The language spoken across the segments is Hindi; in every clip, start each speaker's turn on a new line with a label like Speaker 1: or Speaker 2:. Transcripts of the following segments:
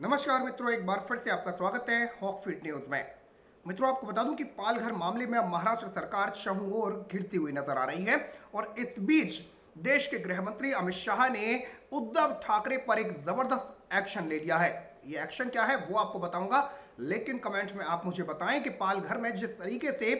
Speaker 1: नमस्कार मित्रों, एक बार फिर से आपका स्वागत है हॉक फीट न्यूज में। मित्रों, आपको बता दूं कि पालघर मामले में अब महाराष्ट्र सरकार चहुं ओर घिरती हुई नजर आ रही है और इस बीच देश के गृह मंत्री अमित शाह ने उद्धव ठाकरे पर एक जबरदस्त एक्शन ले लिया है। ये एक्शन क्या है वो आपको बताऊंगा, लेकिन कमेंट में आप मुझे बताएं कि पालघर में जिस तरीके से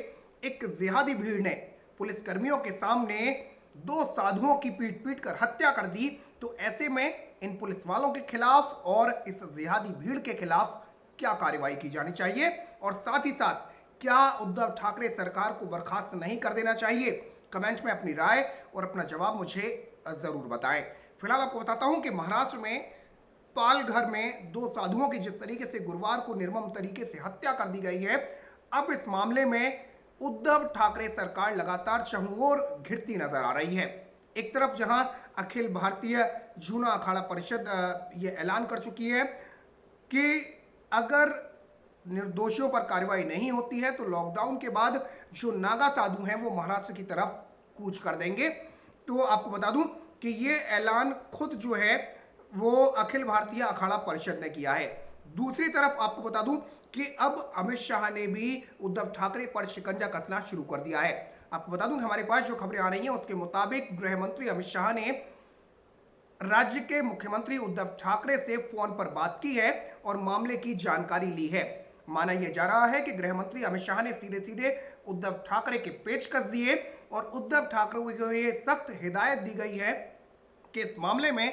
Speaker 1: एक जिहादी भीड़ ने पुलिस कर्मियों के सामने दो साधुओं की पीट पीट कर हत्या कर दी, तो ऐसे में इन पुलिस वालों के खिलाफ और इस जिहादी भीड़ के खिलाफ क्या कार्रवाई की जानी चाहिए और साथ ही साथ क्या उद्धव ठाकरे सरकार को बर्खास्त नहीं कर देना चाहिए। कमेंट में अपनी राय और अपना जवाब मुझे जरूर बताएं। फिलहाल आपको बताता हूं कि महाराष्ट्र में पालघर में दो साधुओं की जिस तरीके से गुरुवार को निर्मम तरीके से हत्या कर दी गई है, अब इस मामले में उद्धव ठाकरे सरकार लगातार चहुं ओर घिरती नजर आ रही है। एक तरफ जहां अखिल भारतीय जूना अखाड़ा परिषद ये ऐलान कर चुकी है कि अगर निर्दोषियों पर कार्रवाई नहीं होती है तो लॉकडाउन के बाद जो नागा साधु हैं वो महाराष्ट्र की तरफ कूच कर देंगे। तो आपको बता दूं कि ये ऐलान खुद जो है वो अखिल भारतीय अखाड़ा परिषद ने किया है। दूसरी तरफ आपको बता दूं कि अब अमित शाह ने भी उद्धव ठाकरे पर शिकंजा कसना शुरू कर दिया है। आपको बता दूं कि हमारे पास जो खबरें आ रही हैं उसके मुताबिक गृह मंत्री अमित शाह ने राज्य के मुख्यमंत्री उद्धव ठाकरे से फोन पर बात की है और मामले की जानकारी ली है। माना यह जा रहा है कि गृह मंत्री अमित शाह ने सीधे सीधे उद्धव ठाकरे के पेच कस दिए और उद्धव ठाकरे को यह सख्त हिदायत दी गई है कि इस मामले में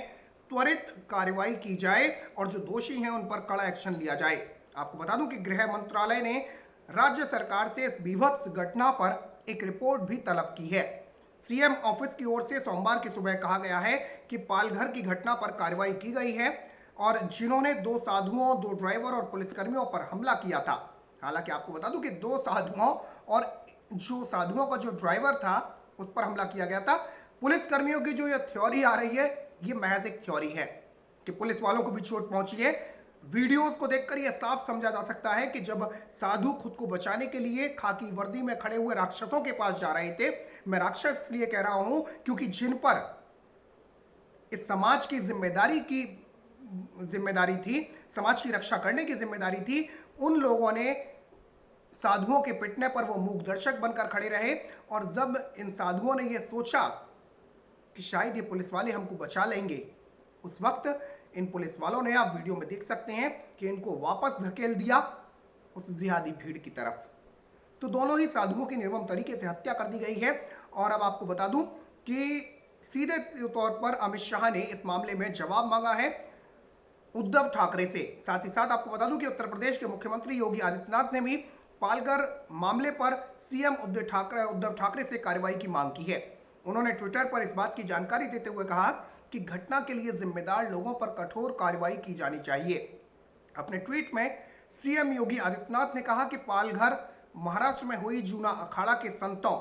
Speaker 1: त्वरित कार्रवाई की जाए और जो दोषी हैं उन पर कड़ा एक्शन लिया जाए। आपको बता दूं कि गृह मंत्रालय ने राज्य सरकार से इस बीभत्स घटना पर एक रिपोर्ट भी तलब की है। सीएम ऑफिस की ओर से सोमवार की सुबह कहा गया है कि पालघर की घटना पर कार्रवाई की गई है और जिन्होंने दो साधुओं, दो ड्राइवर और पुलिसकर्मियों पर हमला किया था। हालांकि आपको बता दूं कि दो साधुओं और जो साधुओं का जो ड्राइवर था उस पर हमला किया गया था। पुलिसकर्मियों की जो ये थ्योरी आ रही है ये महज एक थ्योरी है कि पुलिस वालों को भी चोट पहुंची है। वीडियोस को देखकर यह साफ समझा जा सकता है कि जब साधु खुद को बचाने के लिए खाकी वर्दी में खड़े हुए राक्षसों के पास जा रहे थे, मैं राक्षस इसलिए कह रहा हूं क्योंकि जिन पर इस समाज की जिम्मेदारी थी, समाज की रक्षा करने की जिम्मेदारी थी, उन लोगों ने साधुओं के पिटने पर वो मूक दर्शक बनकर खड़े रहे। और जब इन साधुओं ने यह सोचा कि शायद ये पुलिस वाले हमको बचा लेंगे, उस वक्त इन पुलिस वालों ने, आप वीडियो में देख सकते हैं कि इनको वापस धकेल दिया उस जिहादी भीड़ की तरफ। तो दोनों ही साधुओं की निर्मम तरीके से हत्या कर दी गई है। और अब आपको बता दूं कि सीधे तौर पर अमित शाह ने इस मामले में जवाब मांगा है उद्धव ठाकरे से। साथ ही साथ आपको बता दूं कि उत्तर प्रदेश के मुख्यमंत्री योगी आदित्यनाथ ने भी पालघर मामले पर सीएम उद्धव ठाकरे से कार्रवाई की मांग की है। उन्होंने ट्विटर पर इस बात की जानकारी देते हुए कहा कि घटना के लिए जिम्मेदार लोगों पर कठोर कार्रवाई की जानी चाहिए। अपने ट्वीट में सीएम योगी आदित्यनाथ ने कहा कि पालघर महाराष्ट्र में हुई जूना अखाड़ा के संतों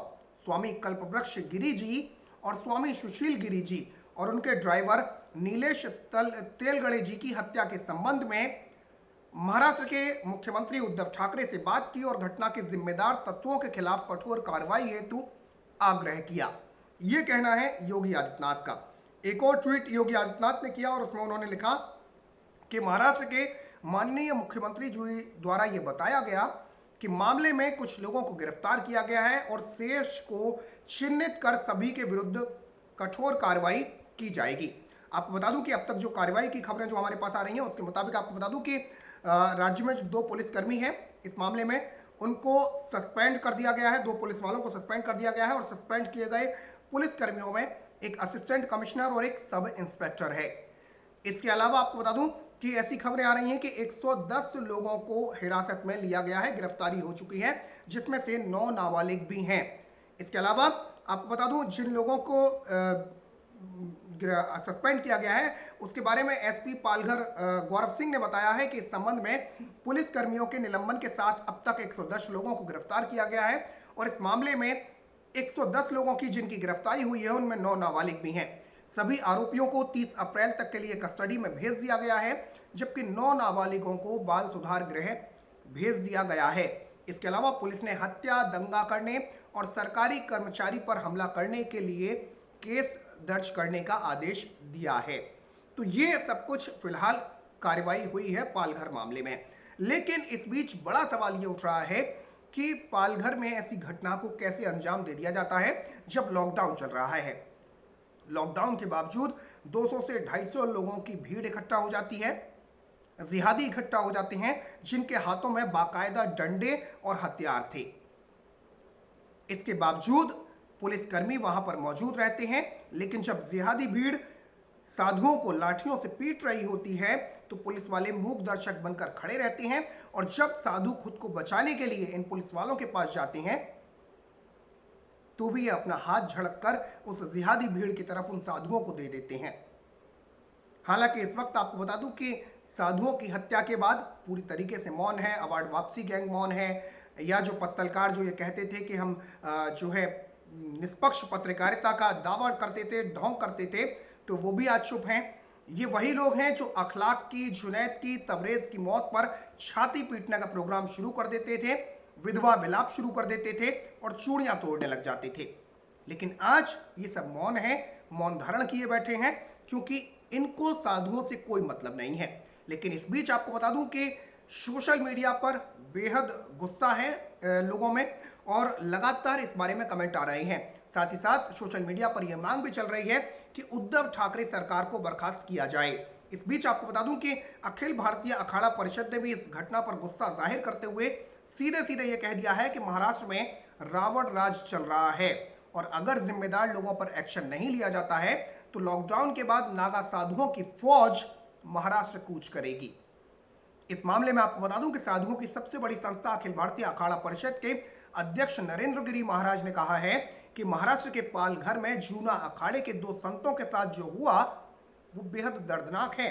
Speaker 1: स्वामी कल्पवृक्ष गिरी जी और स्वामी सुशील गिरी जी और उनके ड्राइवर नीलेश तेलगड़े जी की हत्या के संबंध में महाराष्ट्र के मुख्यमंत्री उद्धव ठाकरे से बात की और घटना के जिम्मेदार तत्वों के खिलाफ कठोर कार्रवाई हेतु आग्रह किया। यह कहना है योगी आदित्यनाथ का। एक और ट्वीट योगी आदित्यनाथ ने किया और उसमें उन्होंने लिखा कि महाराष्ट्र के माननीय मुख्यमंत्री जी द्वारा यह बताया गया कि मामले में कुछ लोगों को गिरफ्तार किया गया है और शेष को चिन्हित कर सभी के विरुद्ध कठोर कार्रवाई की जाएगी। आपको बता दूं कि अब तक जो कार्रवाई की खबरें जो हमारे पास आ रही हैं उसके मुताबिक आपको बता दूं कि राज्य में जो दो पुलिसकर्मी हैं इस मामले में उनको सस्पेंड कर दिया गया है। दो पुलिस वालों को सस्पेंड कर दिया गया है और सस्पेंड किए गए पुलिसकर्मियों में एक असिस्टेंट कमिश्नर और एक सब इंस्पेक्टर है। इसके अलावा आपको बता दूं कि ऐसी खबरें आ रही हैं कि 110 लोगों को हिरासत में लिया गया है, गिरफ्तारी हो चुकी है, जिसमें से 9 नाबालिग भी हैं। इसके अलावा आपको बता दूं जिन लोगों को सस्पेंड किया गया है उसके बारे में एसपी पालघर गौरव सिंह ने बताया है कि इस संबंध में पुलिस कर्मियों के निलंबन के साथ अब तक 110 लोगों को गिरफ्तार किया गया है और इस मामले में 110 लोगों की जिनकी गिरफ्तारी हुई है उनमें 9 नाबालिग भी हैं। सभी आरोपियों को 30 अप्रैल तक के लिए कस्टडी में भेज दिया गया है, जबकि 9 नाबालिगों को बाल सुधार गृह भेज दिया गया है। इसके अलावा पुलिस ने हत्या, दंगा करने और सरकारी कर्मचारी पर हमला करने के लिए केस दर्ज करने का आदेश दिया है। तो ये सब कुछ फिलहाल कार्रवाई हुई है पालघर मामले में। लेकिन इस बीच बड़ा सवाल ये उठ रहा है कि पालघर में ऐसी घटना को कैसे अंजाम दे दिया जाता है जब लॉकडाउन चल रहा है। लॉकडाउन के बावजूद 200 से 250 लोगों की भीड़ इकट्ठा हो जाती है, जिहादी इकट्ठा हो जाते हैं जिनके हाथों में बाकायदा डंडे और हथियार थे। इसके बावजूद पुलिसकर्मी वहां पर मौजूद रहते हैं, लेकिन जब जिहादी भीड़ साधुओं को लाठियों से पीट रही होती है तो पुलिस वाले मूक दर्शक बनकर खड़े रहते हैं, और जब साधु खुद को बचाने के लिए इन पुलिस वालों के पास जाते हैं तो भी ये अपना हाथ झड़क कर उस जिहादी भीड़ की तरफ उन साधुओं को दे देते हैं। हालांकि इस वक्त आपको बता दूं कि साधुओं की हत्या के बाद पूरी तरीके से मौन है, अवार्ड वापसी गैंग मौन है, या जो पत्तलकार जो ये कहते थे कि हम जो है निष्पक्ष पत्रकारिता का दावा करते थे, ढोंग करते थे, तो वो भी आज चुप हैं। ये वही लोग हैं जो अखलाक की, जुनैद की, तबरेज की मौत पर छाती पीटने का प्रोग्राम शुरू कर देते थे, विधवा विलाप शुरू कर देते थे और चूड़ियां तोड़ने लग जाते थे। लेकिन आज ये सब मौन है, मौन धारण किए बैठे हैं, क्योंकि इनको साधुओं से कोई मतलब नहीं है। लेकिन इस बीच आपको बता दूं कि सोशल मीडिया पर बेहद गुस्सा है लोगों में, और लगातार इस बारे में कमेंट आ रहे हैं। साथ ही साथ सोशल मीडिया पर यह मांग भी चल रही है कि उद्धव ठाकरे सरकार को बर्खास्त किया जाए। इस बीच आपको बता दूं कि अखिल भारतीय अखाड़ा परिषद ने भी इस घटना पर गुस्सा जाहिर करते हुए सीधे सीधे यह कह दिया है कि महाराष्ट्र में रावण राज चल रहा है, और अगर जिम्मेदार लोगों पर एक्शन नहीं लिया जाता है तो लॉकडाउन के बाद नागा साधुओं की फौज महाराष्ट्र कूच करेगी। इस मामले में आपको बता दूं कि साधुओं की सबसे बड़ी संस्था अखिल भारतीय अखाड़ा परिषद के अध्यक्ष नरेंद्र गिरी महाराज ने कहा है कि महाराष्ट्र के पालघर में जूना अखाड़े के 2 संतों के साथ जो हुआ वो बेहद दर्दनाक है।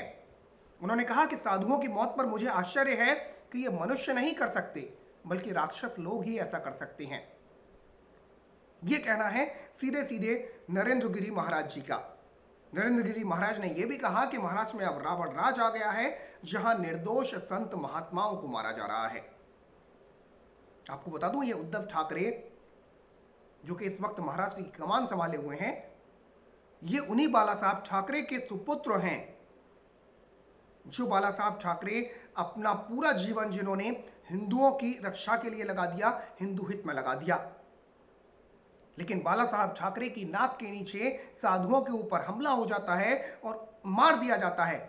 Speaker 1: उन्होंने कहा कि साधुओं की मौत पर मुझे आश्चर्य है कि ये मनुष्य नहीं कर सकते, बल्कि राक्षस लोग ही ऐसा कर सकते हैं। ये कहना है सीधे सीधे नरेंद्र गिरी महाराज जी का। नरेंद्र गिरी महाराज ने यह भी कहा कि महाराष्ट्र में अब रावण राज आ गया है, जहां निर्दोष संत महात्माओं को मारा जा रहा है। आपको बता दूं, ये उद्धव ठाकरे जो कि इस वक्त महाराष्ट्र की कमान संभाले हुए हैं, ये उन्हीं बाला साहब ठाकरे के सुपुत्र हैं, जो बाला साहब ठाकरे अपना पूरा जीवन जिन्होंने हिंदुओं की रक्षा के लिए लगा दिया, हिंदू हित में लगा दिया। लेकिन बाला साहब ठाकरे की नाक के नीचे साधुओं के ऊपर हमला हो जाता है और मार दिया जाता है,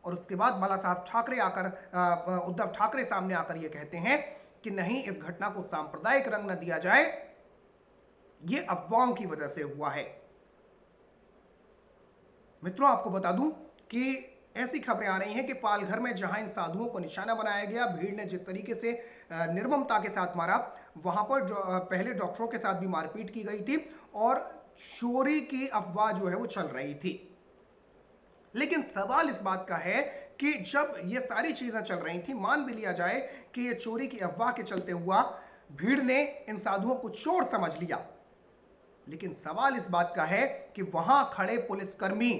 Speaker 1: और उसके बाद बाला साहब ठाकरे आकर उद्धव ठाकरे सामने आकर यह कहते हैं कि नहीं, इस घटना को सांप्रदायिक रंग न दिया जाए, यह अफवाहों की वजह से हुआ है। मित्रों, आपको बता दूं कि ऐसी खबरें आ रही हैं कि पालघर में जहां इन साधुओं को निशाना बनाया गया, भीड़ ने जिस तरीके से निर्ममता के साथ मारा, वहां पर पहले डॉक्टरों के साथ भी मारपीट की गई थी और चोरी की अफवाह जो है वो चल रही थी। लेकिन सवाल इस बात का है कि जब ये सारी चीजें चल रही थी, मान भी लिया जाए कि ये चोरी की अफवाह के चलते हुआ, भीड़ ने इन साधुओं को चोर समझ लिया, लेकिन सवाल इस बात का है कि वहां खड़े पुलिसकर्मी,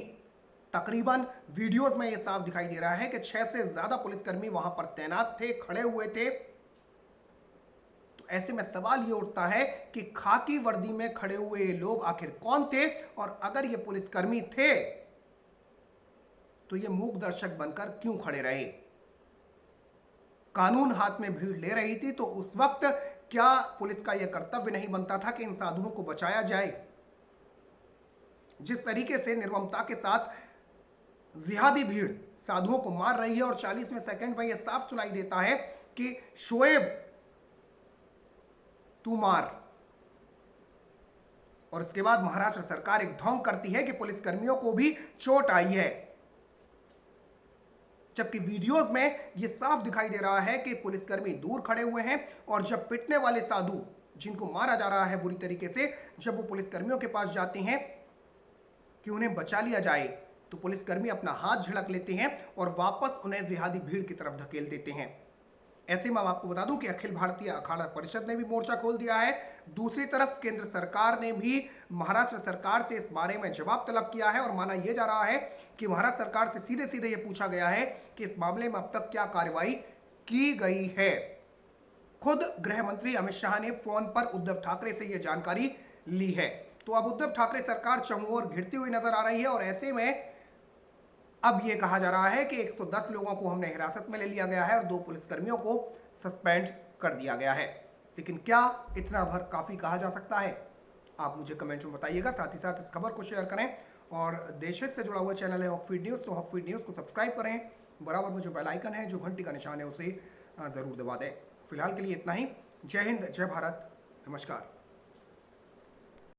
Speaker 1: तकरीबन वीडियोस में यह साफ दिखाई दे रहा है कि 6 से ज्यादा पुलिसकर्मी वहां पर तैनात थे, खड़े हुए थे। तो ऐसे में सवाल यह उठता है कि खाकी वर्दी में खड़े हुए ये लोग आखिर कौन थे, और अगर ये पुलिसकर्मी थे तो ये मूक दर्शक बनकर क्यों खड़े रहे? कानून हाथ में भीड़ ले रही थी, तो उस वक्त क्या पुलिस का यह कर्तव्य नहीं बनता था कि इन साधुओं को बचाया जाए? जिस तरीके से निर्ममता के साथ जिहादी भीड़ साधुओं को मार रही है, और 40वें सेकंड में यह साफ सुनाई देता है कि शोएब तू मार, और इसके बाद महाराष्ट्र सरकार एक ढोंग करती है कि पुलिसकर्मियों को भी चोट आई है, जबकि वीडियोस में यह साफ दिखाई दे रहा है कि पुलिसकर्मी दूर खड़े हुए हैं, और जब पिटने वाले साधु जिनको मारा जा रहा है बुरी तरीके से, जब वो पुलिसकर्मियों के पास जाते हैं कि उन्हें बचा लिया जाए, तो पुलिसकर्मी अपना हाथ झड़क लेते हैं और वापस उन्हें जिहादी भीड़ की तरफ धकेल देते हैं। ऐसे में आपको बता दूं कि अखिल भारतीय अखाड़ा परिषद ने भी मोर्चा खोल दिया है। दूसरी तरफ केंद्र सरकार ने भी महाराष्ट्र सरकार से इस बारे में जवाब तलब किया है, और माना यह जा रहा है कि महाराष्ट्र सरकार से सीधे सीधे यह पूछा गया है कि इस मामले में अब तक क्या कार्रवाई की गई है। खुद गृह मंत्री अमित शाह ने फोन पर उद्धव ठाकरे से यह जानकारी ली है। तो अब उद्धव ठाकरे सरकार चहुं ओर घिरती हुई नजर आ रही है, और ऐसे में अब ये कहा जा रहा है कि 110 लोगों को हमने हिरासत में ले लिया गया है और 2 पुलिसकर्मियों को सस्पेंड कर दिया गया है। लेकिन क्या इतना भर काफी कहा जा सकता है? आप मुझे कमेंट में बताइएगा। साथ ही साथ इस खबर को शेयर करें और देश हित से जुड़ा हुआ चैनल है हॉकफीड न्यूज़, तो हॉकफीड न्यूज़ को सब्सक्राइब करें। बराबर में जो बेल आइकन है, जो घंटी का निशान है, उसे जरूर दबा दें। फिलहाल के लिए इतना ही। जय हिंद, जय भारत, नमस्कार।